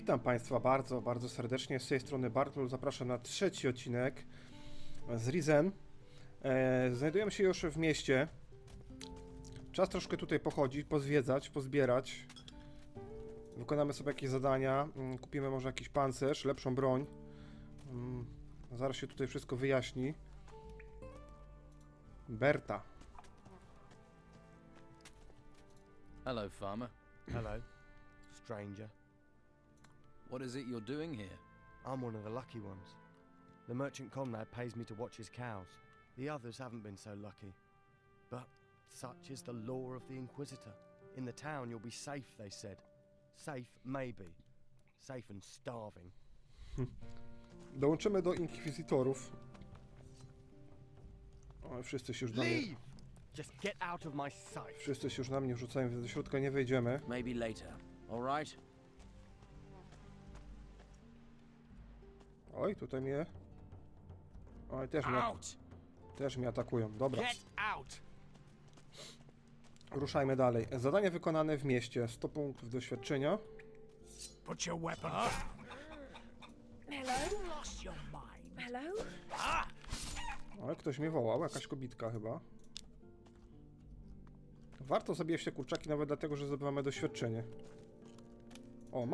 Witam Państwa bardzo, bardzo serdecznie. Z tej strony Bartul. Zapraszam na trzeci odcinek z Risen. Znajdujemy się już w mieście. Czas troszkę tutaj pochodzić, pozwiedzać, pozbierać. Wykonamy sobie jakieś zadania. Kupimy może jakiś pancerz, lepszą broń. Zaraz się tutaj wszystko wyjaśni. Berta. Hello, farmer. Hello, stranger. What is it you're doing here? I'm one of the lucky ones. The merchant comrade pays me to watch his cows. The others haven't been so lucky. But such is the law of the Inquisitor. In the town you'll be safe, they said. Safe, maybe. Safe and starving. Dołączymy do inkwizytorów. O, wszyscy się już na mnie... Just get out of my sight. Wszyscy się już na mnie rzucają, więc do środka nie wejdziemy. Maybe later. All right? Oj, tutaj mnie... Oj, też mnie atakują. Dobra. Get out. Ruszajmy dalej. Zadanie wykonane w mieście. 100 punktów doświadczenia. Put your weapon down. Hello? Lost your mind. Hello? Oj, ktoś mnie wołał. Jakaś kobitka chyba. Warto sobie jeść te kurczaki nawet dlatego, że zdobywamy doświadczenie. O,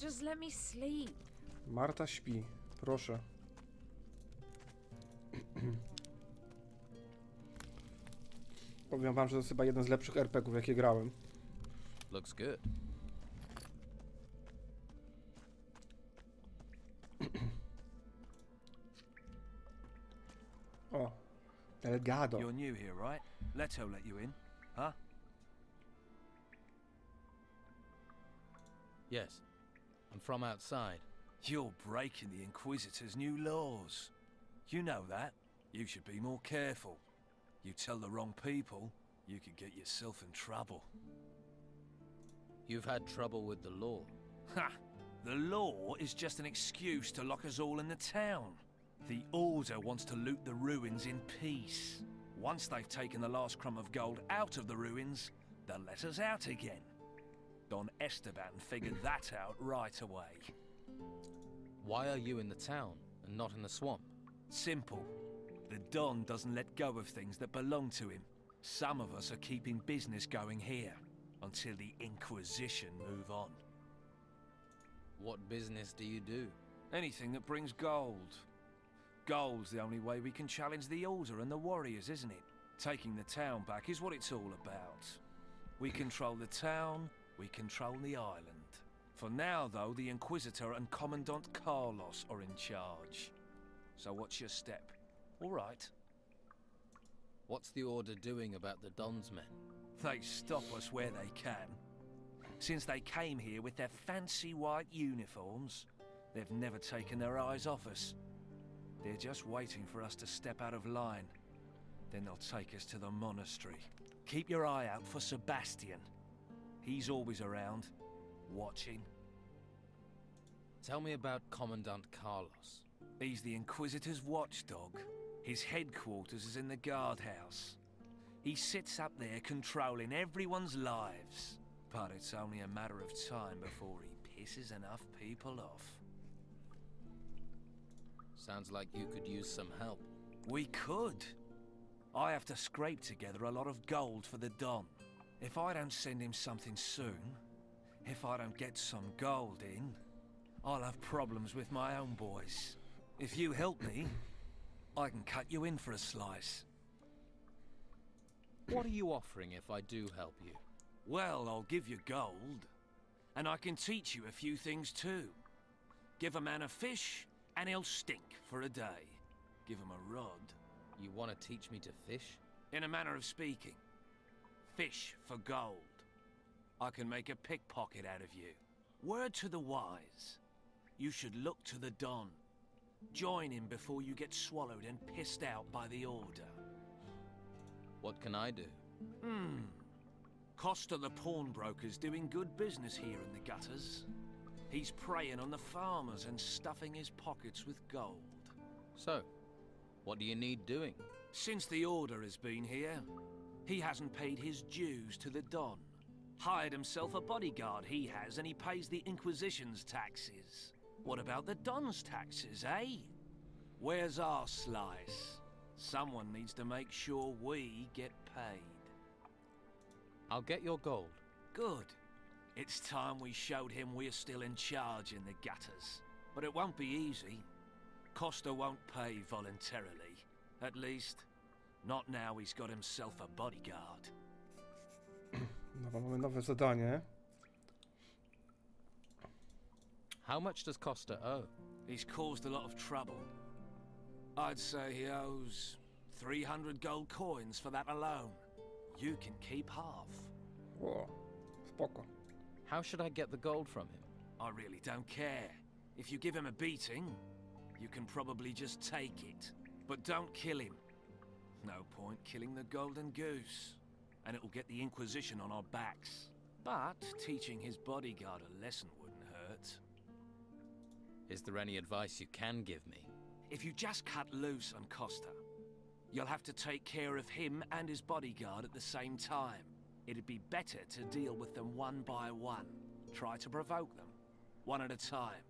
Just let me sleep. Marta śpi. Proszę. Powiem wam, że to jest chyba jeden z lepszych RPG-ów, jakie grałem. Looks good. O. Delgado. You're new here, right? Leto let you in, huh? Yes. I'm from outside. You're breaking the Inquisitor's new laws. You know that. You should be more careful. You tell the wrong people, you could get yourself in trouble. You've had trouble with the law. Ha! The law is just an excuse to lock us all in the town. The Order wants to loot the ruins in peace. Once they've taken the last crumb of gold out of the ruins, they'll let us out again. Don Esteban figured that out right away. Why are you in the town and not in the swamp? Simple. The Don doesn't let go of things that belong to him. Some of us are keeping business going here, until the Inquisition move on. What business do you do? Anything that brings gold. Gold's the only way we can challenge the Order and the warriors, isn't it? Taking the town back is what it's all about. We control the town, we control the island. For now, though, the Inquisitor and Commandant Carlos are in charge. So what's your step? All right. What's the Order doing about the Don's men? They stop us where they can. Since they came here with their fancy white uniforms, they've never taken their eyes off us. They're just waiting for us to step out of line. Then they'll take us to the monastery. Keep your eye out for Sebastian. He's always around, watching. Tell me about Commandant Carlos. He's the Inquisitor's watchdog. His headquarters is in the guardhouse. He sits up there controlling everyone's lives. But it's only a matter of time before he pisses enough people off. Sounds like you could use some help. We could. I have to scrape together a lot of gold for the Don. If I don't send him something soon, if I don't get some gold in, I'll have problems with my own boys. If you help me, I can cut you in for a slice. What are you offering if I do help you? Well, I'll give you gold, and I can teach you a few things too. Give a man a fish, and he'll stink for a day. Give him a rod. You want to teach me to fish? In a manner of speaking. Fish for gold. I can make a pickpocket out of you. Word to the wise. You should look to the Don. Join him before you get swallowed and pissed out by the Order. What can I do? Costa the pawnbroker's doing good business here in the gutters. He's preying on the farmers and stuffing his pockets with gold. So, what do you need doing? Since the Order has been here, he hasn't paid his dues to the Don. Hired himself a bodyguard, he has, and he pays the Inquisition's taxes. What about the Don's taxes, eh? Where's our slice? Someone needs to make sure we get paid. I'll get your gold. Good. It's time we showed him we're still in charge in the gutters. But it won't be easy. Costa won't pay voluntarily. At least, not now he's got himself a bodyguard. Dobra, mamy nowe zadanie. How much does Costa owe? He's caused a lot of trouble. I'd say he owes 300 gold coins for that alone. You can keep half. O, spoko. How should I get the gold from him? I really don't care. If you give him a beating, you can probably just take it. But don't kill him. No point killing the golden goose. And it'll get the Inquisition on our backs. But teaching his bodyguard a lesson wouldn't hurt. Is there any advice you can give me? If you just cut loose on Costa, you'll have to take care of him and his bodyguard at the same time. It'd be better to deal with them one by one. Try to provoke them, one at a time.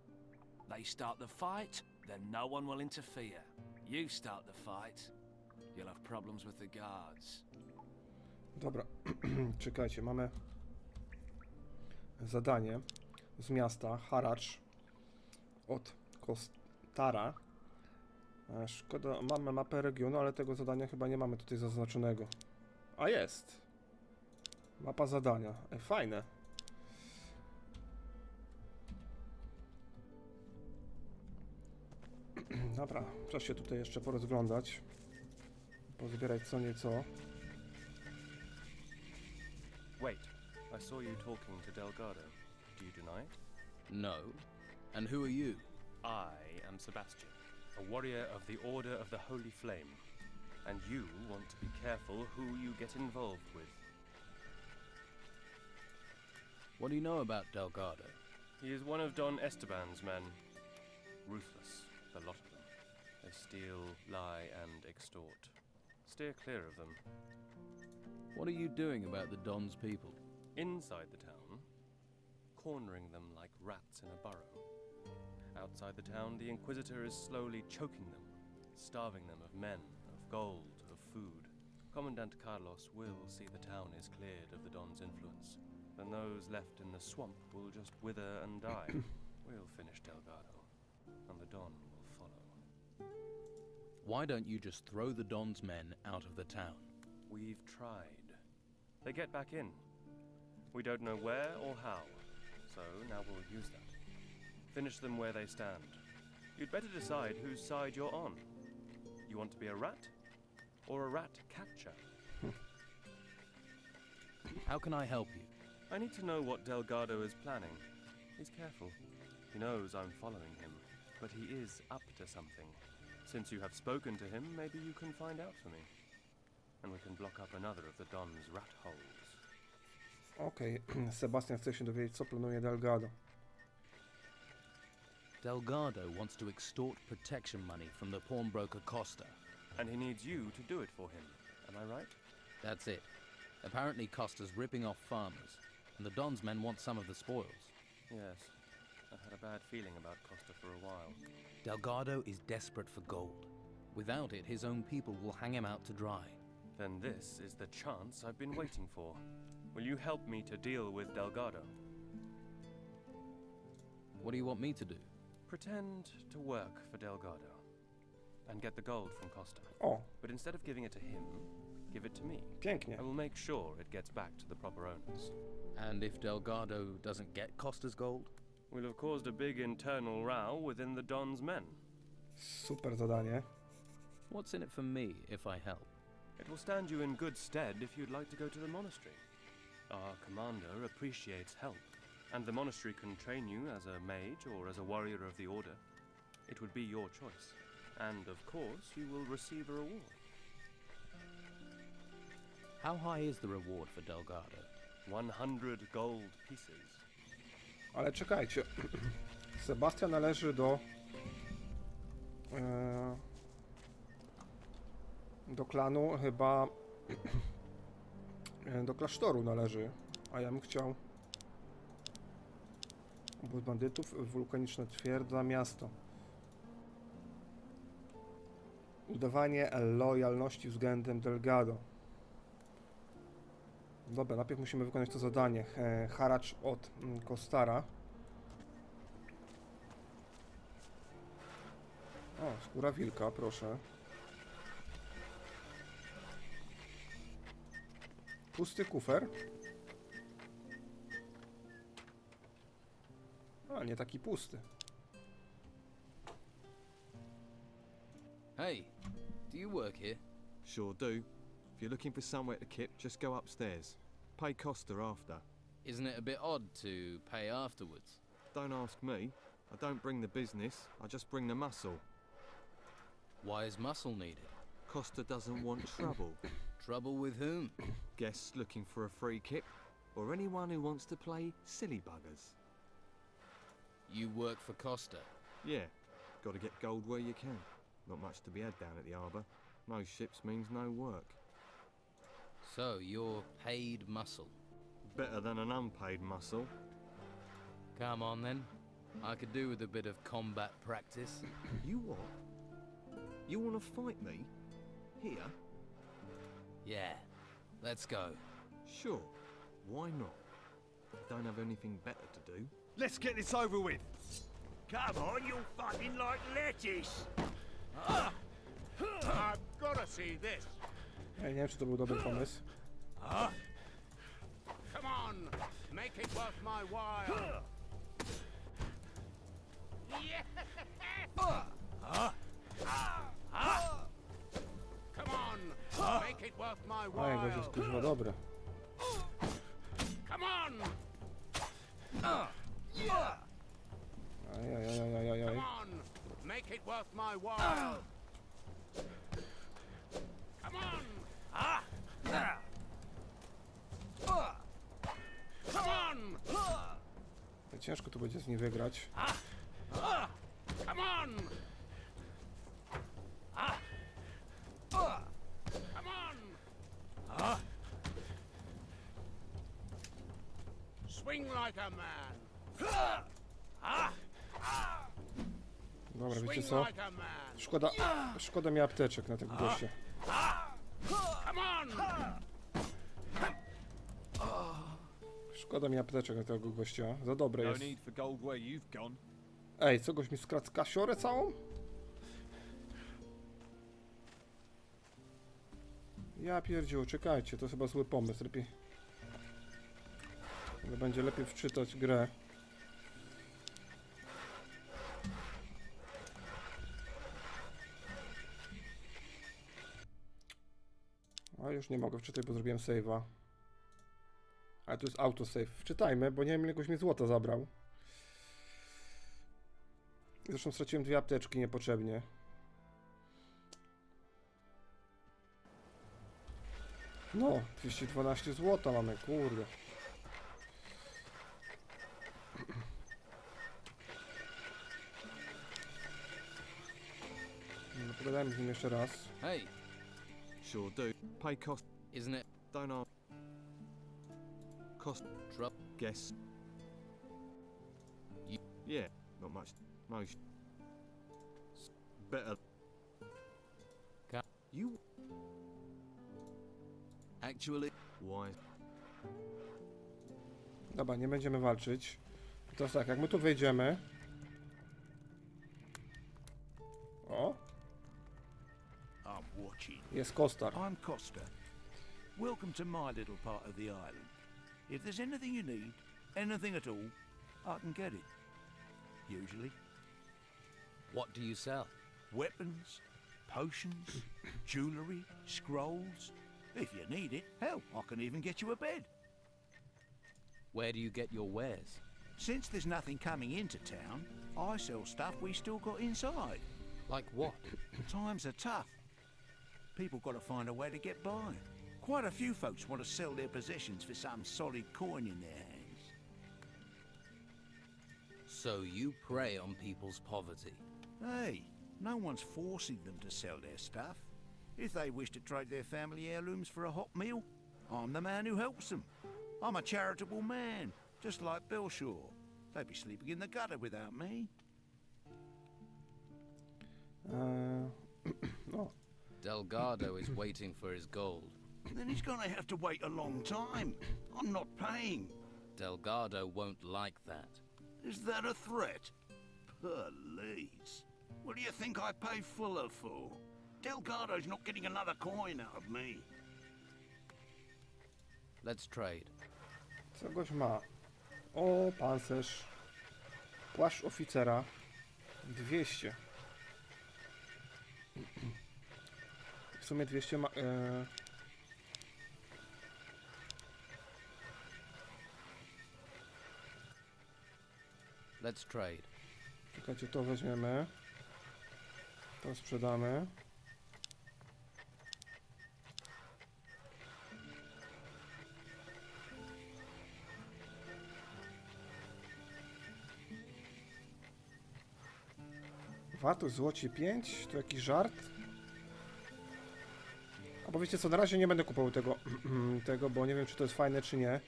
They start the fight, then no one will interfere. You start the fight, you'll have problems with the guards. Dobra, czekajcie, mamy zadanie z miasta, haracz od Kostara. Szkoda, mamy mapę regionu, ale tego zadania chyba nie mamy tutaj zaznaczonego. A jest! Mapa zadania. Fajne. Dobra, czas się tutaj jeszcze porozglądać. Pozbierać co nieco. Wait, I saw you talking to Delgado. Do you deny it? No. And who are you? I am Sebastian, a warrior of the Order of the Holy Flame. And you want to be careful who you get involved with. What do you know about Delgado? He is one of Don Esteban's men. Ruthless, the lot of them. They steal, lie, and extort. Steer clear of them. What are you doing about the Don's people? Inside the town, cornering them like rats in a burrow. Outside the town, the Inquisitor is slowly choking them, starving them of men, of gold, of food. Commandant Carlos will see the town is cleared of the Don's influence. Then those left in the swamp will just wither and die. We'll finish Delgado, and the Don will follow. Why don't you just throw the Don's men out of the town? We've tried. They get back in. We don't know where or how, so now we'll use that. Finish them where they stand. You'd better decide whose side you're on. You want to be a rat? Or a rat catcher? How can I help you? I need to know what Delgado is planning. He's careful. He knows I'm following him, but he is up to something. Since you have spoken to him, maybe you can find out for me. And we can block up another of the Don's rat holes. Okej, Sebastian chce się dowiedzieć, co planuje Delgado. Delgado wants to extort protection money from the pawnbroker Costa. And he needs you to do it for him. Am I right? That's it. Apparently Costa's ripping off farmers, and the Don's men want some of the spoils. Yes. I've had a bad feeling about Costa for a while. Delgado is desperate for gold. Without it, his own people will hang him out to dry. Then this is the chance I've been waiting for. Will you help me to deal with Delgado? What do you want me to do? Pretend to work for Delgado and get the gold from Costa. O, But instead of giving it to him, give it to me. pięknie. I will make sure it gets back to the proper owners. And if Delgado doesn't get Costa's gold? We'll have caused a big internal row within the Don's men. Super zadanie. What's in it for me if I help? It will stand you in good stead if you'd like to go to the monastery. Our commander appreciates help, and the monastery can train you as a mage or as a warrior of the Order. It would be your choice. And of course, you will receive a reward. How high is the reward for Delgado? 100 gold pieces. Ale czekajcie. Sebastian należy do klanu chyba do klasztoru należy, A ja bym chciał... Obóz bandytów, wulkaniczna twierdza, miasto. Udawanie lojalności względem Delgado. Dobra, najpierw musimy wykonać to zadanie. Haracz od Kostara. O, skóra wilka, proszę. Pusty kufer. A, nie taki pusty. Hey, do you work here? Sure do. If you're looking for somewhere to kip, just go upstairs. Pay Costa after. Isn't it a bit odd to pay afterwards? Don't ask me. I don't bring the business, I just bring the muscle. Why is muscle needed? Costa doesn't want trouble. Trouble with whom? Guests looking for a free kip, or anyone who wants to play silly buggers. You work for Costa. Yeah, gotta get gold where you can. Not much to be had down at the harbour. No ships means no work. So you're paid muscle. Better than an unpaid muscle. Come on then. I could do with a bit of combat practice. You what? You wanna fight me? Here? Yeah, let's go. Sure. Why not? Don't have anything better to do. Let's get this over with. Come on, you're fucking like lettuce. I've got to see this. Ja nie wiem, czy to był dobry pomysł. Come on, make it worth my while. Yeah. Come on, make it worth my A, jego while. jest kurwa dobre. Come on. Ajajajajajaj. Come on, make it worth my while. Come on. Come on. Ciężko tu będzie z nim wygrać. Come on. Come on. Swing like a man. Dobra, wiecie Swing co? like a man. Szkoda mi apteczek na tego gościa. Come on. Szkoda mi apteczek na tego gościa. Za dobre No jest. need for gold where you've gone. Ej, co goś mi skradł kasiorę całą? Ja pierdziu, czekajcie, to chyba zły pomysł. Lepiej... Ale będzie lepiej wczytać grę. A już nie mogę wczytać, bo zrobiłem save'a. Ale to jest autosave. Wczytajmy, bo nie wiem, ile goś mi złota zabrał. Zresztą straciłem 2 apteczki niepotrzebnie. No, 212 złota mamy, kurde. No, pogadajmy z nim jeszcze raz. Hey, Sure do. Pay Costa. isn't it Don't ask. Cost. trouble? Guess. Yeah, not much. No. Better. You. Actually, Why? Dobra, nie będziemy walczyć. To jest tak, jak my tu wejdziemy... O, I'm watching. jest Kostar. I'm Costa. Welcome to my little part of the island. If there's anything you need, anything at all, I can get it. Usually. what do you sell? Weapons, potions, jewellery, scrolls. If you need it, hell, I can even get you a bed. Where do you get your wares? Since there's nothing coming into town, I sell stuff we still got inside. Like what? Times are tough. People got to find a way to get by. Quite a few folks want to sell their possessions for some solid coin in their hands. So you prey on people's poverty. Hey, no one's forcing them to sell their stuff. If they wish to trade their family heirlooms for a hot meal, I'm the man who helps them. I'm a charitable man, just like Bill Shaw. They'd be sleeping in the gutter without me. No. Delgado is waiting for his gold. Then he's gonna have to wait a long time. I'm not paying. Delgado won't like that. Is that a threat? Police. What do you think I pay Fuller for? Delgado's not getting another coin out of me. Let's trade. Co goś ma? O, pancerz. Płaszcz oficera. 200. W sumie 200 ma... Let's trade. Czekajcie, to weźmiemy. To sprzedamy. Wartość złoci 5? To jakiś żart? Albo wiecie co, na razie nie będę kupował tego, bo nie wiem czy to jest fajne czy nie.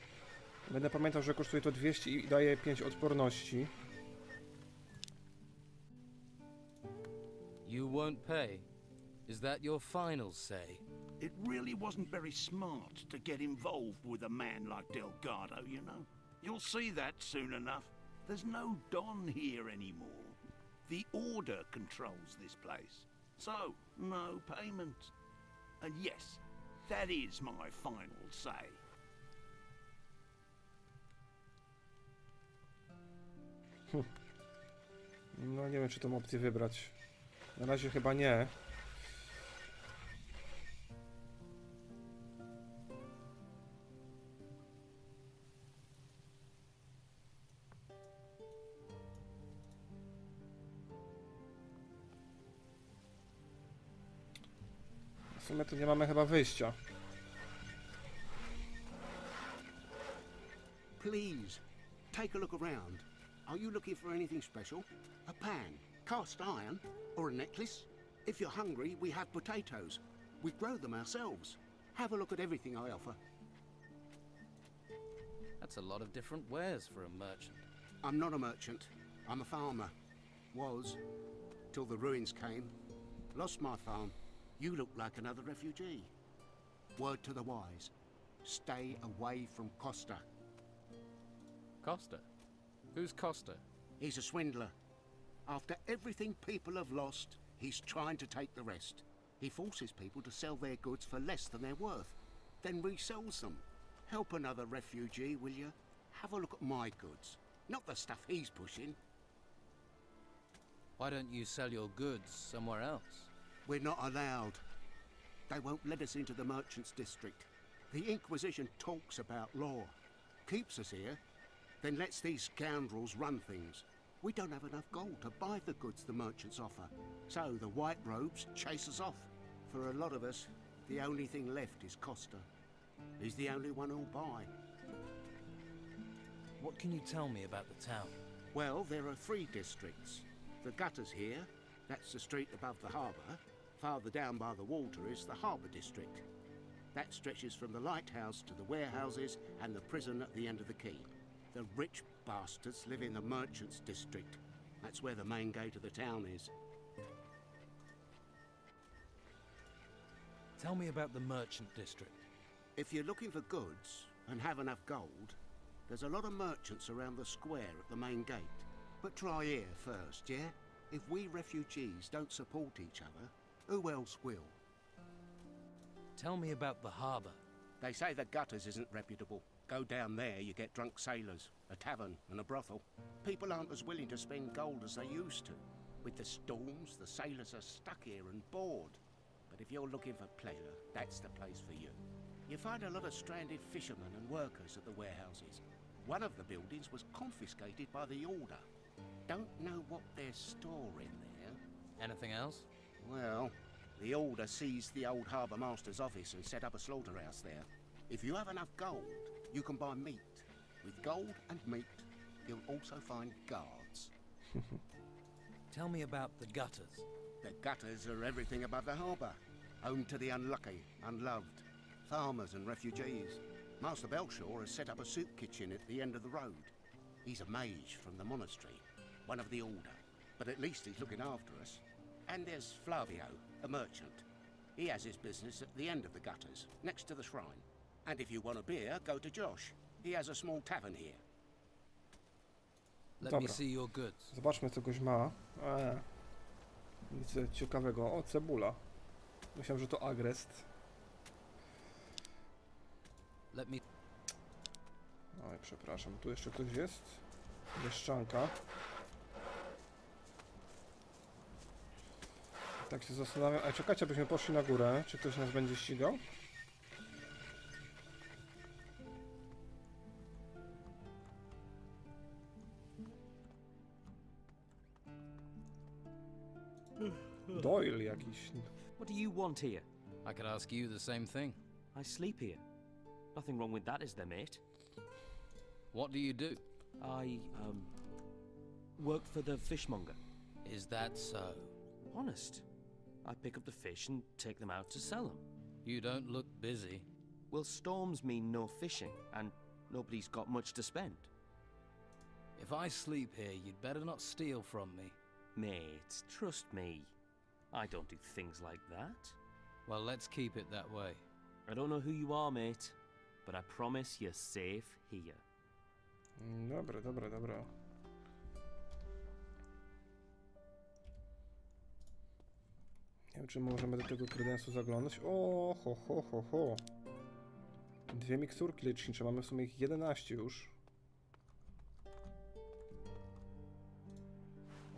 Będę pamiętał, że kosztuje to 200 i daje 5 odporności. You won't pay? Is that your final say? It really wasn't very smart to get involved with a man like Delgado, you know. You'll see that soon enough. There's no Don here anymore. The Order controls this place. So, no payment. And yes, that is my final say. No nie wiem czy tą opcję wybrać. Na razie chyba nie. W sumie to nie mamy chyba wyjścia. Please, take a look around. Are you looking for anything special? A pan, cast iron, or a necklace? If you're hungry, we have potatoes. We grow them ourselves. Have a look at everything I offer. That's a lot of different wares for a merchant. I'm not a merchant. I'm a farmer. Was, till the ruins came. Lost my farm. You look like another refugee. Word to the wise. Stay away from Costa. Costa? Who's Costa? He's a swindler. After everything people have lost, he's trying to take the rest. He forces people to sell their goods for less than they're worth, then resells them. Help another refugee, will you? Have a look at my goods, not the stuff he's pushing. Why don't you sell your goods somewhere else? We're not allowed. They won't let us into the merchants' district. The Inquisition talks about law, keeps us here, then lets these scoundrels run things. We don't have enough gold to buy the goods the merchants offer, so the white robes chase us off. For a lot of us, the only thing left is Costa. He's the only one who'll buy. What can you tell me about the town? Well, there are 3 districts. The gutters here, that's the street above the harbour. Farther down by the water is the harbour district. That stretches from the lighthouse to the warehouses and the prison at the end of the quay. The rich bastards live in the merchants' district. That's where the main gate of the town is. Tell me about the merchant district. If you're looking for goods and have enough gold, there's a lot of merchants around the square at the main gate. But try here first, yeah? If we refugees don't support each other, who else will? Tell me about the harbour. They say the gutters isn't reputable. Go down there, you get drunk sailors, a tavern and a brothel. People aren't as willing to spend gold as they used to. With the storms, the sailors are stuck here and bored. But if you're looking for pleasure, that's the place for you. You find a lot of stranded fishermen and workers at the warehouses. One of the buildings was confiscated by the Order. Don't know what they're storing there. Anything else? Well, the Order seized the old harbour master's office and set up a slaughterhouse there. If you have enough gold, you can buy meat. With gold and meat, you'll also find guards. Tell me about the gutters. The gutters are everything above the harbour. Home to the unlucky, unloved, farmers and refugees. Master Belshaw has set up a soup kitchen at the end of the road. He's a mage from the monastery, one of the order, but at least he's looking after us. And there's Flavio, a merchant. He has his business at the end of the gutters, next to the shrine. And if you want a beer, go to Josh. He has a small tavern here. Let me Dobra. see your goods. Zobaczmy, co goś ma. Nic ciekawego. O, cebula. Myślałem, że to agrest. Let me. Oj, przepraszam. Tu jeszcze ktoś jest. Mieszczanka. Tak się zastanawiam. A czekajcie, abyśmy poszli na górę. Czy ktoś nas będzie ścigał? Doyle jakiś. What do you want here? I could ask you the same thing. I sleep here. Nothing wrong with that, is there, mate? What do you do? I, work for the fishmonger. Is that so? Honest. I pick up the fish and take them out to sell them. You don't look busy. Well, storms mean no fishing, and nobody's got much to spend. If I sleep here, you'd better not steal from me. Mate, trust me. I don't do things like that. Well, let's keep it that way. I don't know who you are, mate, but I promise you're safe here. Dobra, dobra, dobra. Nie wiem, czy możemy do tego kredensu zaglądać. O, ho, ho, ho, ho. 2 miksturki lecznicze, mamy w sumie ich 11 już.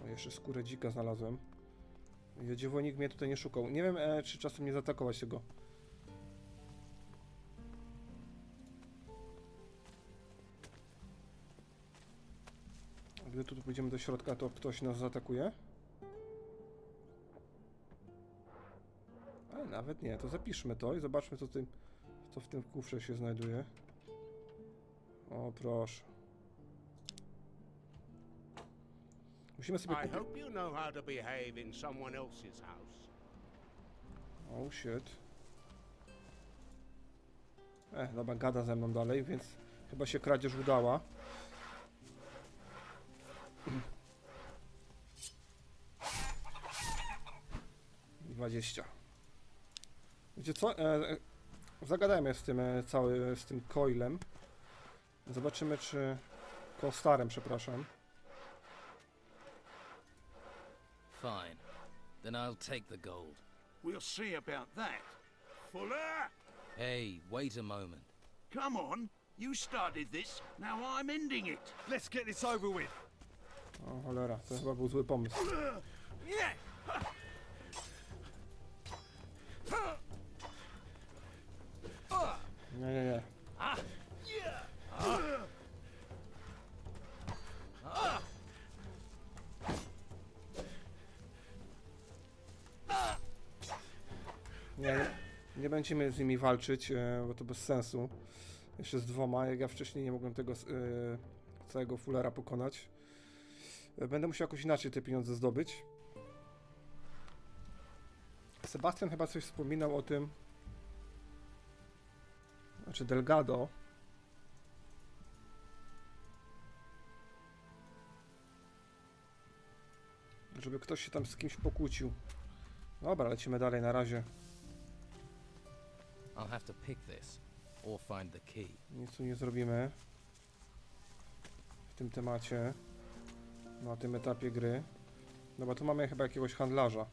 O, jeszcze skórę dzika znalazłem. Dziewolnik mnie tutaj nie szukał. Nie wiem, czy czasem nie zaatakować tego. Gdy tu pójdziemy do środka, to ktoś nas zaatakuje? Ale nawet nie, to zapiszmy to i zobaczmy, co w tym kufrze się znajduje. O, proszę. Musimy sobie I kupić... hope you know how to behave in someone else's house. Oh shit. Dobra, gada ze mną dalej, więc chyba się kradzież udała. I 20. Wiecie co? Zagadajmy z tym z tym coilem. Zobaczymy, czy... Kostarem, przepraszam. Fine. Then I'll take the gold. We'll see about that. Fuller! Hey, wait a moment. Come on. You started this. Now I'm ending it. Let's get this over with. O cholera, to chyba był zły pomysł. Nie, nie, nie. Nie będziemy z nimi walczyć, bo to bez sensu. Jeszcze z 2, jak ja wcześniej nie mogłem tego całego fullera pokonać. Będę musiał jakoś inaczej te pieniądze zdobyć. Sebastian chyba coś wspominał o tym. Znaczy Delgado. Żeby ktoś się tam z kimś pokłócił. Dobra, lecimy dalej na razie. I'll have to pick this, or find the key. Nic tu nie zrobimy w tym temacie, na tym etapie gry. Dobra, tu mamy chyba jakiegoś handlarza.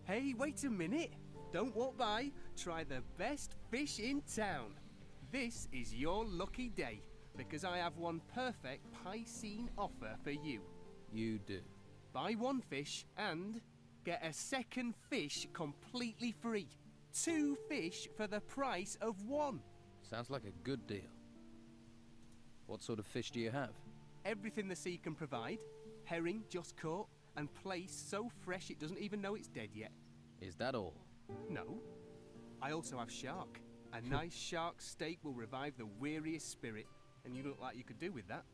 Hey, wait a minute. Don't walk by. Try the best fish in town. This is your lucky day, because I have one perfect Piscine offer for you. You do. Buy one fish and get a second fish completely free. 2 fish for the price of 1. Sounds like a good deal. What sort of fish do you have? Everything the sea can provide. Herring just caught and placed so fresh it doesn't even know it's dead yet. Is that all? No. I also have shark. A nice shark steak will revive the weariest spirit, and you look like you could do with that.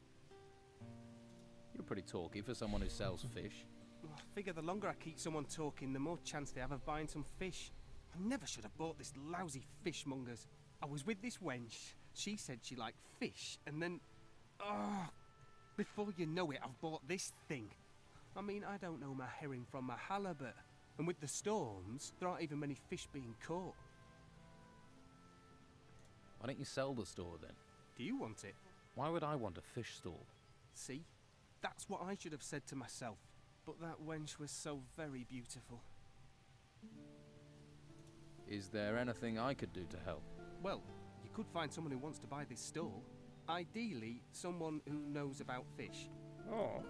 You're pretty talky for someone who sells fish. I figure the longer I keep someone talking, the more chance they have of buying some fish. I never should have bought this lousy fishmonger's. I was with this wench. She said she liked fish, and then... Oh, before you know it, I've bought this thing. I mean, I don't know my herring from my halibut. And with the storms, there aren't even many fish being caught. Why don't you sell the store then? Do you want it? Why would I want a fish stall? See? That's what I should have said to myself. But that wench was so very beautiful. Is there anything I could do to help? Well, you could find someone who wants to buy this stall. Ideally, someone who knows about fish. O,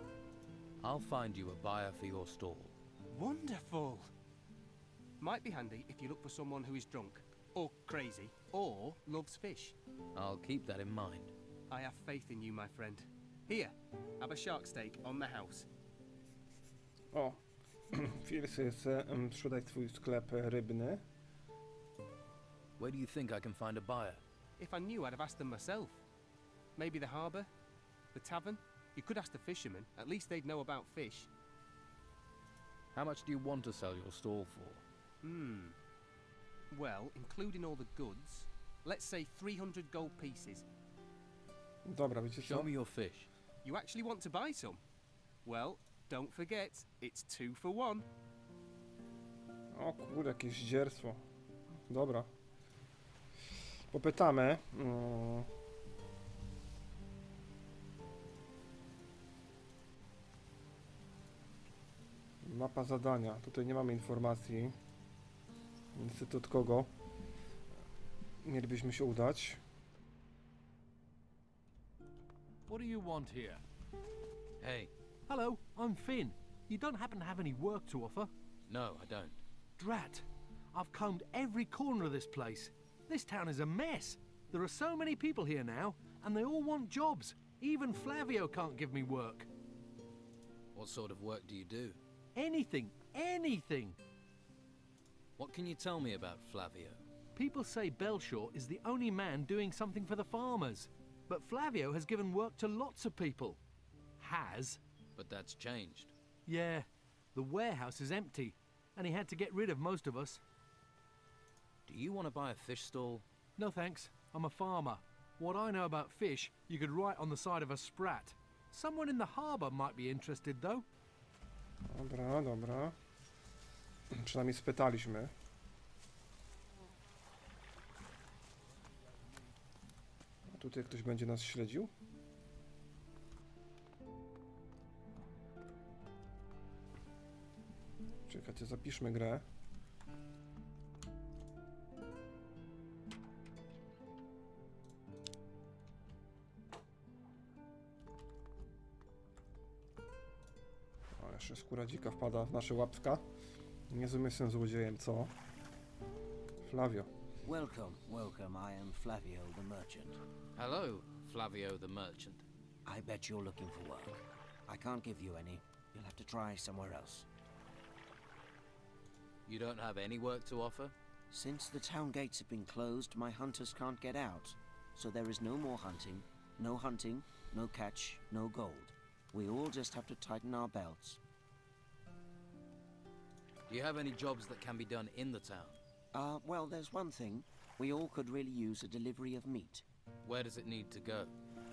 I'll find you a buyer for your stall. Wonderful! Might be handy if you look for someone who is drunk, or crazy, or loves fish. I'll keep that in mind. I have faith in you, my friend. Here, have a shark steak on the house. o. Phyllis chce sprzedać swój sklep rybny. Where do you think I can find a buyer? If I knew, I'd have asked them myself. Maybe the harbour? The tavern? You could ask the fishermen. At least they'd know about fish. How much do you want to sell your stall for? Well, including all the goods, let's say 300 gold pieces. Dobra, wiecie co? Show me your fish. You actually want to buy some? Well, don't forget, it's 2 for 1. O kurde, jakieś zdzierstwo. Dobra. Popytamy. Mapa zadania. Tutaj nie mamy informacji. Niestety od kogo mielibyśmy się udać. What do you want here? Hey. Hello, I'm Finn. You don't happen to have any work to offer? No, I don't. Drat. I've combed every corner of this place. This town is a mess. There are so many people here now, and they all want jobs. Even Flavio can't give me work. What sort of work do you do? Anything, anything. What can you tell me about Flavio? People say Belshaw is the only man doing something for the farmers. But Flavio has given work to lots of people. Has. But that's changed. Yeah, the warehouse is empty, and he had to get rid of most of us. Do you want to buy a fish stall? No thanks, I'm a farmer. What I know about fish, you could write on the side of a sprat. Someone in the harbour might be interested, though. Dobra, dobra. Przynajmniej spytaliśmy. A tutaj ktoś będzie nas śledził? Czekajcie, zapiszmy grę. O, jeszcze skóra dzika wpada w nasze łapska. Niezłym jestem złodziejem, co? Flavio. Welcome, welcome. I am Flavio the merchant. Hello, Flavio the merchant. I bet you're looking for work. I can't give you any. You'll have to try somewhere else. You don't have any work to offer? Since the town gates have been closed, my hunters can't get out. So there is no more hunting, no catch, no gold. We all just have to tighten our belts. Do you have any jobs that can be done in the town? Well, there's one thing. We all could really use a delivery of meat. Where does it need to go?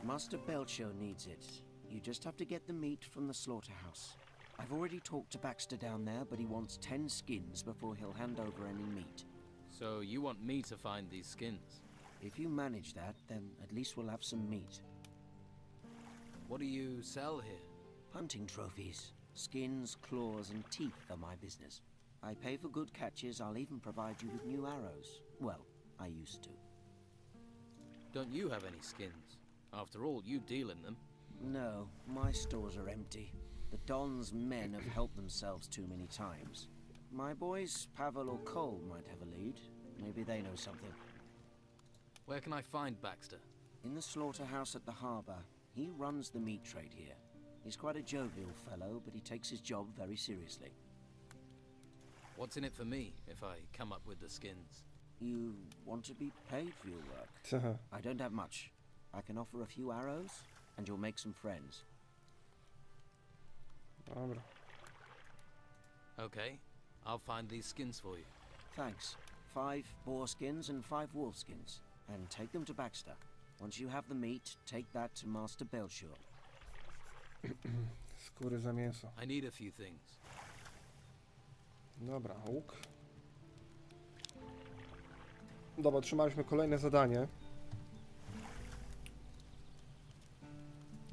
Master Belcho needs it. You just have to get the meat from the slaughterhouse. I've already talked to Baxter down there, but he wants 10 skins before he'll hand over any meat. So you want me to find these skins? If you manage that, then at least we'll have some meat. What do you sell here? Hunting trophies. Skins, claws, and teeth are my business. I pay for good catches. I'll even provide you with new arrows. Well, I used to. Don't you have any skins? After all, you deal in them. No, my stores are empty. The Don's men have helped themselves too many times. My boys, Pavel or Cole, might have a lead. Maybe they know something. Where can I find Baxter? In the slaughterhouse at the harbour. He runs the meat trade here. He's quite a jovial fellow, but he takes his job very seriously. What's in it for me if I come up with the skins? You want to be paid for your work? I don't have much. I can offer a few arrows, and you'll make some friends. Dobra. Okay, I'll find these skins for you. Thanks. 5 boar skins and 5 wolf skins, and take them to Baxter. Once you have the meat, take that to Master Belshore. Skóry za mięso. I need a few things. Dobra, łuk. Dobra, otrzymaliśmy kolejne zadanie.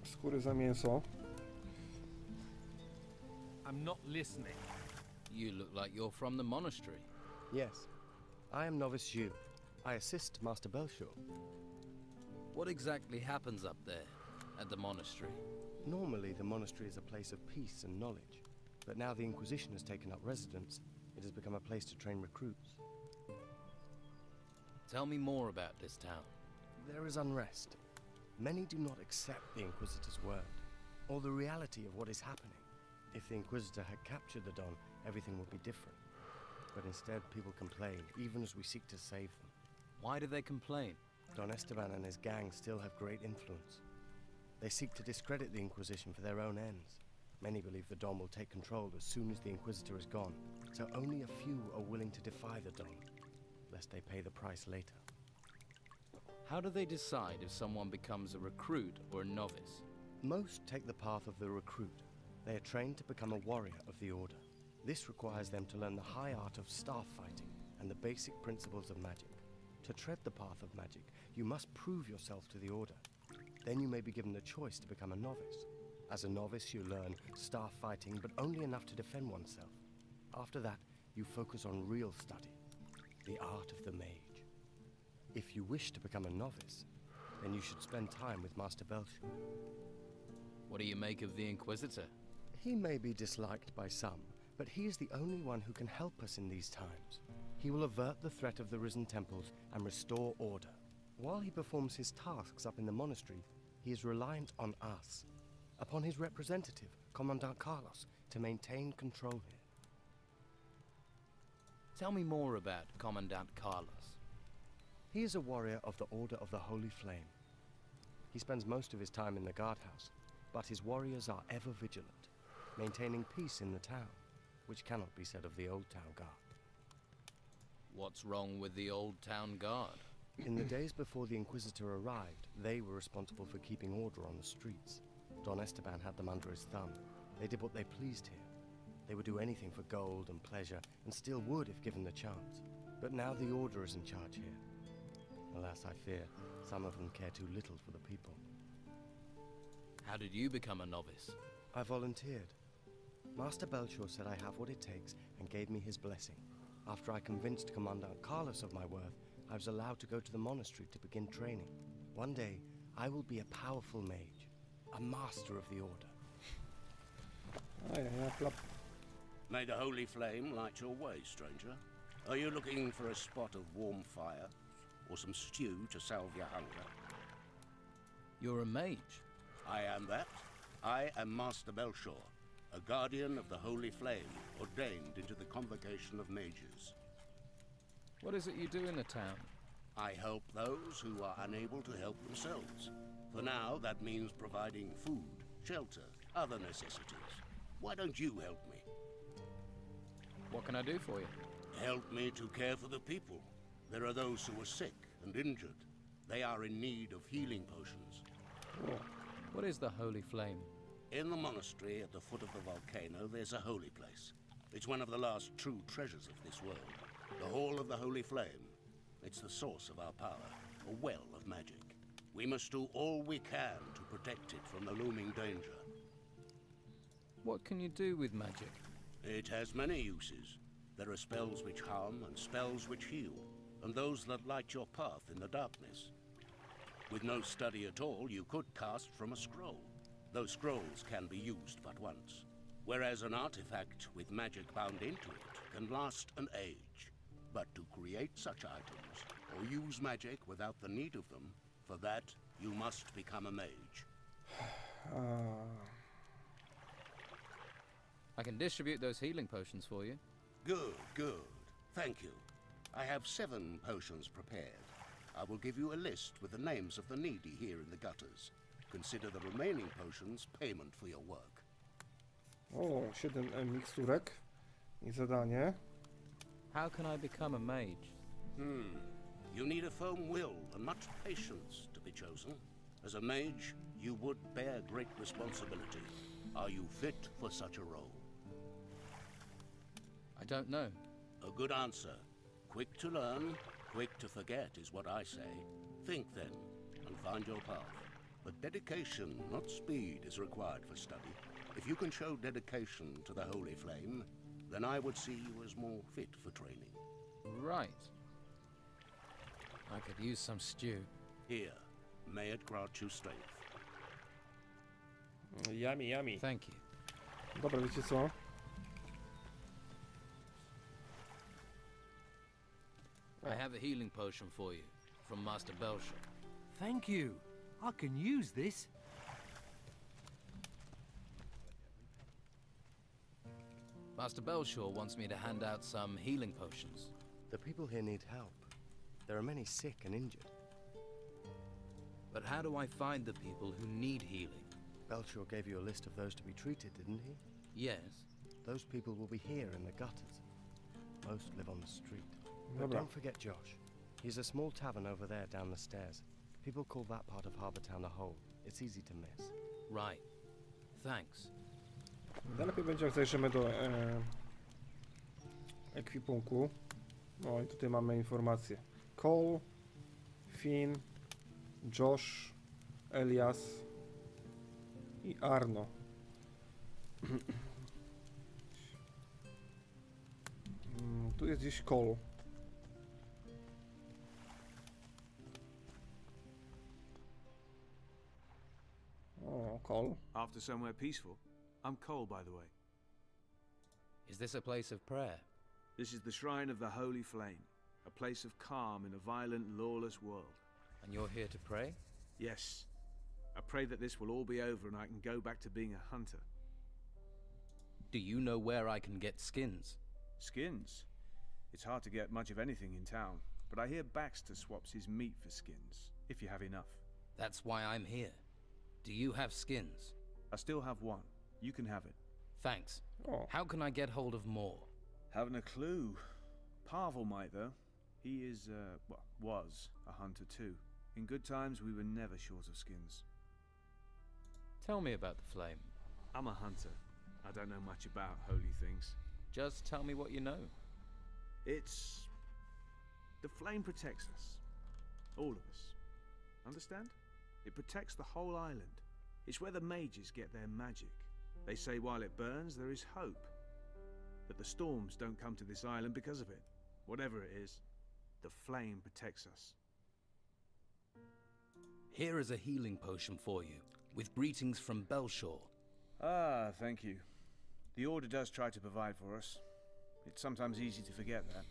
Skóry za mięso. I'm not listening. You look like you're from the monastery. Yes, I am Novice Hugh. I assist Master Belshore. What exactly happens up there at the monastery? Normally, the monastery is a place of peace and knowledge, but now the Inquisition has taken up residence. It has become a place to train recruits. Tell me more about this town. There is unrest. Many do not accept the Inquisitor's word, or the reality of what is happening. If the Inquisitor had captured the Don, everything would be different. But instead, people complain, even as we seek to save them. Why do they complain? Don Esteban and his gang still have great influence. They seek to discredit the Inquisition for their own ends. Many believe the Don will take control as soon as the Inquisitor is gone, so only a few are willing to defy the Don, lest they pay the price later. How do they decide if someone becomes a recruit or a novice? Most take the path of the recruit. They are trained to become a warrior of the Order. This requires them to learn the high art of staff fighting and the basic principles of magic. To tread the path of magic, you must prove yourself to the Order. Then you may be given the choice to become a novice. As a novice, you learn staff fighting, but only enough to defend oneself. After that, you focus on real study, the art of the mage. If you wish to become a novice, then you should spend time with Master Belshore. What do you make of the Inquisitor? He may be disliked by some, but he is the only one who can help us in these times. He will avert the threat of the Risen Temples and restore order. While he performs his tasks up in the monastery, he is reliant on us, upon his representative, Commandant Carlos, to maintain control here. Tell me more about Commandant Carlos. He is a warrior of the Order of the Holy Flame. He spends most of his time in the guardhouse, but his warriors are ever vigilant, maintaining peace in the town, which cannot be said of the Old Town Guard. What's wrong with the Old Town Guard? In the days before the Inquisitor arrived, they were responsible for keeping order on the streets. Don Esteban had them under his thumb. They did what they pleased here. They would do anything for gold and pleasure, and still would if given the chance. But now the Order is in charge here. Alas, I fear, some of them care too little for the people. How did you become a novice? I volunteered. Master Belshore said I have what it takes and gave me his blessing. After I convinced Commandant Carlos of my worth, I was allowed to go to the monastery to begin training. One day, I will be a powerful mage, a master of the Order. May the holy flame light your way, stranger. Are you looking for a spot of warm fire, or some stew to salve your hunger? You're a mage. I am that. I am Master Belshore, a guardian of the holy flame, ordained into the convocation of mages. What is it you do in the town? I help those who are unable to help themselves. For now, that means providing food, shelter, other necessities. Why don't you help me? What can I do for you? Help me to care for the people. There are those who are sick and injured. They are in need of healing potions. What is the Holy Flame? In the monastery at the foot of the volcano, there's a holy place. It's one of the last true treasures of this world. The Hall of the Holy Flame. It's the source of our power, a well of magic. We must do all we can to protect it from the looming danger. What can you do with magic? It has many uses. There are spells which harm and spells which heal, and those that light your path in the darkness. With no study at all, you could cast from a scroll. Those scrolls can be used but once, whereas an artifact with magic bound into it can last an age. But to create such items, or use magic without the need of them, for that you must become a mage. I can distribute those healing potions for you. Good, good. Thank you. I have 7 potions prepared. I will give you a list with the names of the needy here in the gutters. Consider the remaining potions payment for your work. O, 7 miksturek i zadanie. How can I become a mage? You need a firm will and much patience to be chosen. As a mage, you would bear great responsibility. Are you fit for such a role? I don't know. A good answer. Quick to learn, quick to forget is what I say. Think then, and find your path. But dedication, not speed, is required for study. If you can show dedication to the holy flame, then I would see you as more fit for training. Right. I could use some stew. Here, may it grant you strength. Yummy, yummy. Thank you. Dobra, wiecie co? I have a healing potion for you from Master Belcher. Thank you. I can use this. Master Belshaw wants me to hand out some healing potions. The people here need help. There are many sick and injured. But how do I find the people who need healing? Belshaw gave you a list of those to be treated, didn't he? Yes. Those people will be here in the gutters. Most live on the street. But Dobra. don't forget Josh. He's a small tavern over there down the stairs. People call that part of Harbour Town a hole. It's easy to miss. Right. Thanks. Najlepiej będzie, jak zajrzymy do ekwipunku. No i tutaj mamy informacje. Cole, Finn, Josh, Elias i Arno. Tu jest gdzieś Cole. O, Cole. After somewhere peaceful. I'm Cole, by the way. Is this a place of prayer? This is the shrine of the Holy Flame, a place of calm in a violent, lawless world. And you're here to pray? Yes. I pray that this will all be over and I can go back to being a hunter. Do you know where I can get skins? Skins? It's hard to get much of anything in town, but I hear Baxter swaps his meat for skins, if you have enough. That's why I'm here. Do you have skins? I still have one. You can have it. Thanks. Oh. How can I get hold of more? Haven't a clue. Pavel might, though. He is, well, was a hunter too. In good times, we were never short of skins. Tell me about the flame. I'm a hunter. I don't know much about holy things. Just tell me what you know. It's... the flame protects us. All of us. Understand? It protects the whole island. It's where the mages get their magic. They say while it burns, there is hope. That the storms don't come to this island because of it. Whatever it is, the flame protects us. Here is a healing potion for you, with greetings from Belshaw. Ah, thank you. The Order does try to provide for us. It's sometimes easy to forget that.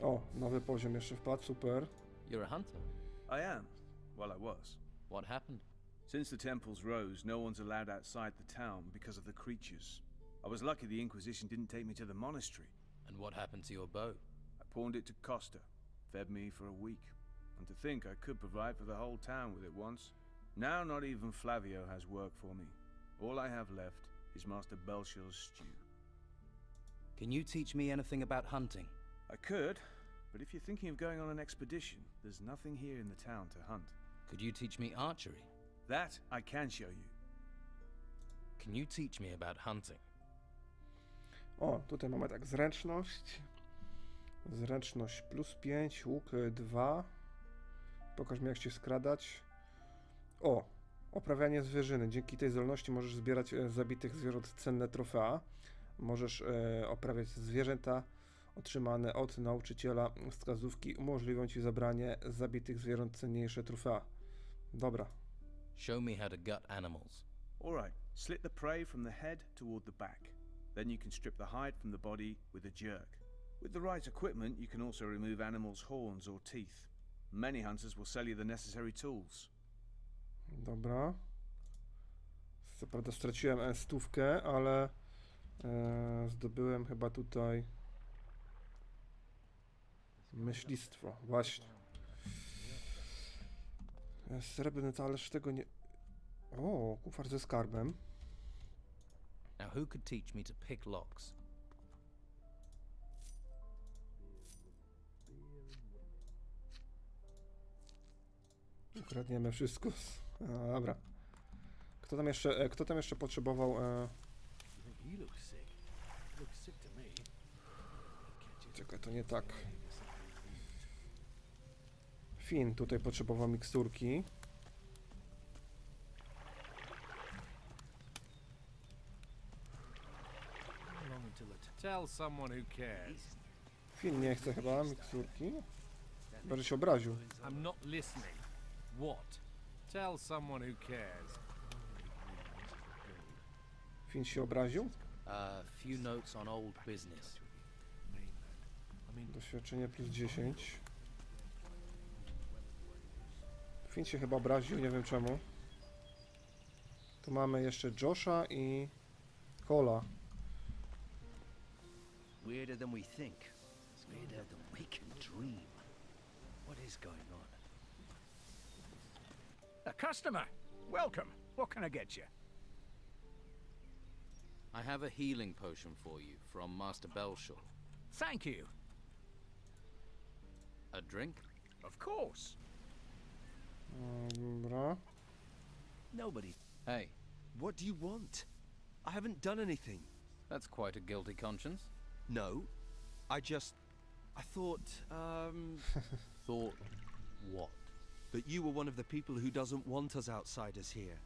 O, nowy poziom jeszcze wpadł, super. You're a hunter? I am. Well, I was. What happened? Since the temples rose, no one's allowed outside the town because of the creatures. I was lucky the Inquisition didn't take me to the monastery. And what happened to your bow? I pawned it to Costa. Fed me for a week. And to think I could provide for the whole town with it once. Now not even Flavio has work for me. All I have left is Master Belshaw's stew. Can you teach me anything about hunting? I could, but if you're thinking of going on an expedition, there's nothing here in the town to hunt. Could you teach me archery? That I can show you. Can you teach me about hunting? O, tutaj mamy tak, zręczność. Zręczność +5, łuk 2. Pokaż mi, jak się skradać. O, oprawianie zwierzyny. Dzięki tej zdolności możesz zbierać z zabitych zwierząt cenne trofea. Możesz oprawiać zwierzęta otrzymane od nauczyciela. Wskazówki umożliwią ci zabranie z zabitych zwierząt cenniejsze trofea. Dobra. Show me how to gut animals. All right, slit the prey from the head toward the back. Then you can strip the hide from the body with a jerk. With the right equipment, you can also remove animals' horns or teeth. Many hunters will sell you the necessary tools. Dobra. Co prawda straciłem stówkę, ale zdobyłem chyba tutaj myślistwo. Właśnie. Srebrny talerz, tego nie... O, kufar ze skarbem. Now who could teach me to pick locks? Ukradniemy wszystko. Dobra. Kto tam jeszcze potrzebował... Czekaj, to nie tak. Finn tutaj potrzebował miksturki. Tell someone who cares. Finn nie chce chyba miksturki. Chyba, że się obraził. I'm not listening. What? Tell someone who cares. Finn się obraził? Few notes on old business. Doświadczenie plus 10. Finn się chyba obraził, nie wiem czemu. Tu mamy jeszcze Josha i Cola. Weirder than we think. Weirder than we can dream. What is going on? A customer! Welcome. What can I get you? I have a healing potion for you from Master Belshaw. Thank you. A drink? Of course. Dobra. Nobody. Hey. What do you want? I haven't done anything. That's quite a guilty conscience. No. I thought, Thought what? that you were one of the people who doesn't want us outsiders here.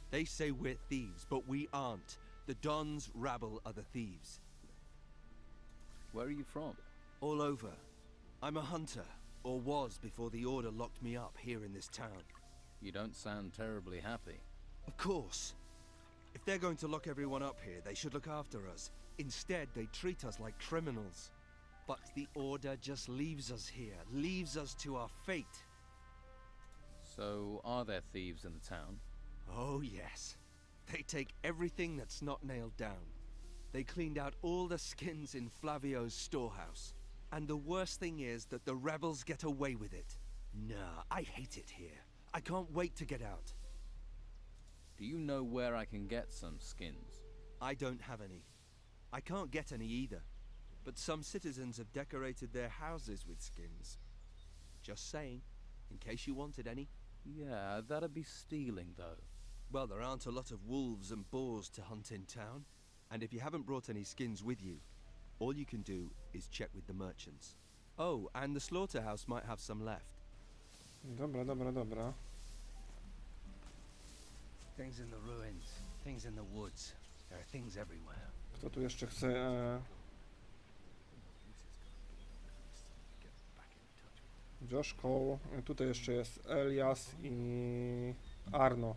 They say we're thieves, but we aren't. The Dons rabble are the thieves. Where are you from? All over. I'm a hunter, or was before the Order locked me up here in this town. You don't sound terribly happy. Of course. If they're going to lock everyone up here, they should look after us. Instead, they treat us like criminals. But the Order just leaves us here, leaves us to our fate. So, are there thieves in the town? Oh, yes. They take everything that's not nailed down. They cleaned out all the skins in Flavio's storehouse. And the worst thing is that the rebels get away with it. Nah, I hate it here. I can't wait to get out. Do you know where I can get some skins? I don't have any. I can't get any either. But some citizens have decorated their houses with skins. Just saying, in case you wanted any. Yeah, that'd be stealing, though. Well, there aren't a lot of wolves and boars to hunt in town. And if you haven't brought any skins with you, all you can do is check with the merchants. Oh, and the slaughterhouse might have some left. Dobra, dobra, dobra. Things in the ruins, things in the woods. There are things everywhere. Kto tu jeszcze chce... Josh Cole. Tutaj jeszcze jest Elias i Arno.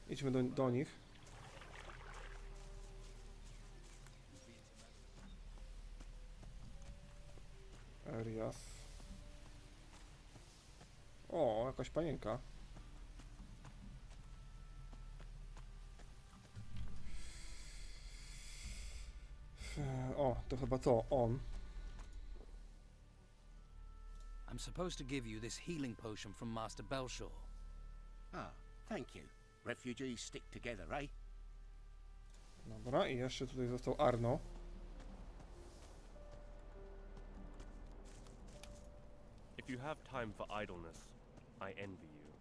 Idźmy do nich. Elias. O, jakaś panienka. O, to chyba to, on. I'm supposed to give you this healing potion from Master Belshaw. Ah, thank you. Refugees stick together, eh? Dobra, i jeszcze tutaj został Arno. If you have time for idleness, I envy you.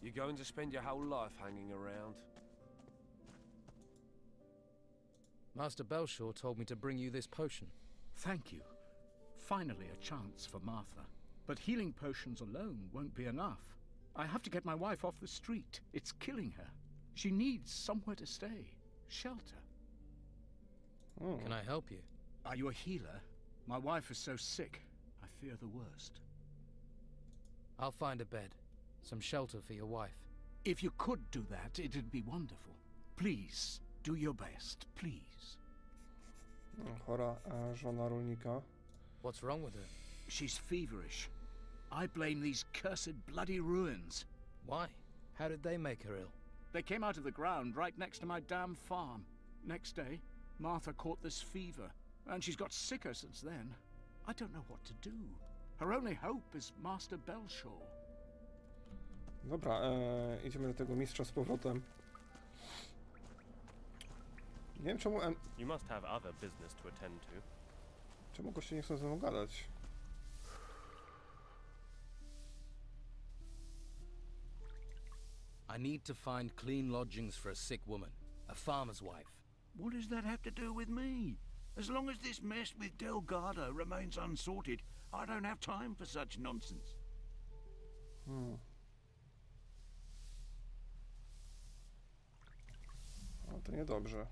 You're going to spend your whole life hanging around? Master Belshaw told me to bring you this potion. Thank you. Finally a chance for Martha. But healing potions alone won't be enough. I have to get my wife off the street. It's killing her. She needs somewhere to stay. Shelter. Can I help you? Are you a healer? My wife is so sick. I fear the worst. I'll find a bed. Some shelter for your wife. If you could do that, it'd be wonderful. Please, do your best, please. Chora żona rolnika. What's wrong with her? She's feverish. I blame these cursed bloody ruins. Why? How did they make her ill? They came out of the ground right next to my damn farm. Next day, Martha caught this fever, and she's got sicker since then. I don't know what to do. Her only hope is Master Belshaw. Dobra, idziemy do tego mistrza z powrotem. Nie wiem czemu... You must have other business to attend to. Czemu goście nie chcą ze mną gadać? I need to find clean lodgings for a sick woman, a farmer's wife. What does that have to do with me? As long as this mess with Delgado remains unsorted, I don't have time for such nonsense. No to niedobrze.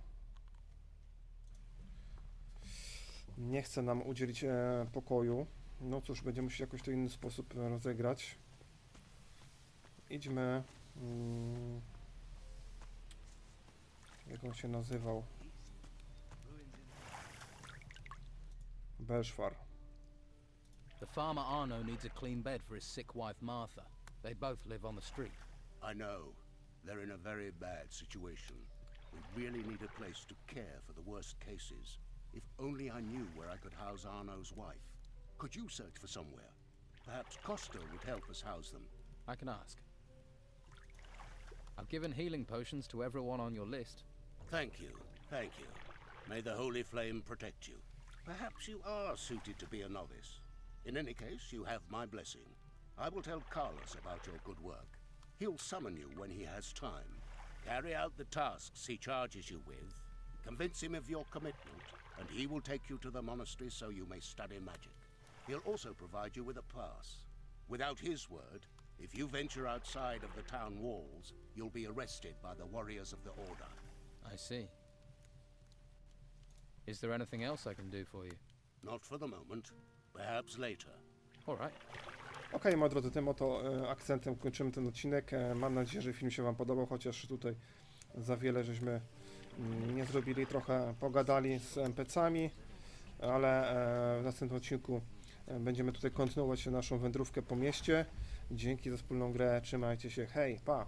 Nie chce nam udzielić pokoju. No cóż, będziemy musieli jakoś to w inny sposób rozegrać. Idźmy... jak on się nazywał? Belszwar. The farmer Arno needs a clean bed for his sick wife Martha. They both live on the street. I know. They're in a very bad situation. We really need a place to care for the worst cases. If only I knew where I could house Arno's wife. Could you search for somewhere? Perhaps Costa would help us house them. I can ask. I've given healing potions to everyone on your list. Thank you. Thank you. May the Holy Flame protect you. Perhaps you are suited to be a novice. In any case, you have my blessing. I will tell Carlos about your good work. He'll summon you when he has time. Carry out the tasks he charges you with. Convince him of your commitment, and he will take you to the monastery so you may study magic. He'll also provide you with a pass. Without his word, if you venture outside of the town walls, you'll be arrested by the warriors of the Order. I see. Is there anything else I can do for you? Not for the moment. Perhaps later. All right. Okej, moi drodzy, tym oto akcentem kończymy ten odcinek. Mam nadzieję, że film się wam podobał, chociaż tutaj za wiele żeśmy nie zrobili. Trochę pogadali z NPC-ami, ale w następnym odcinku będziemy tutaj kontynuować naszą wędrówkę po mieście. Dzięki za wspólną grę, trzymajcie się, hej, pa!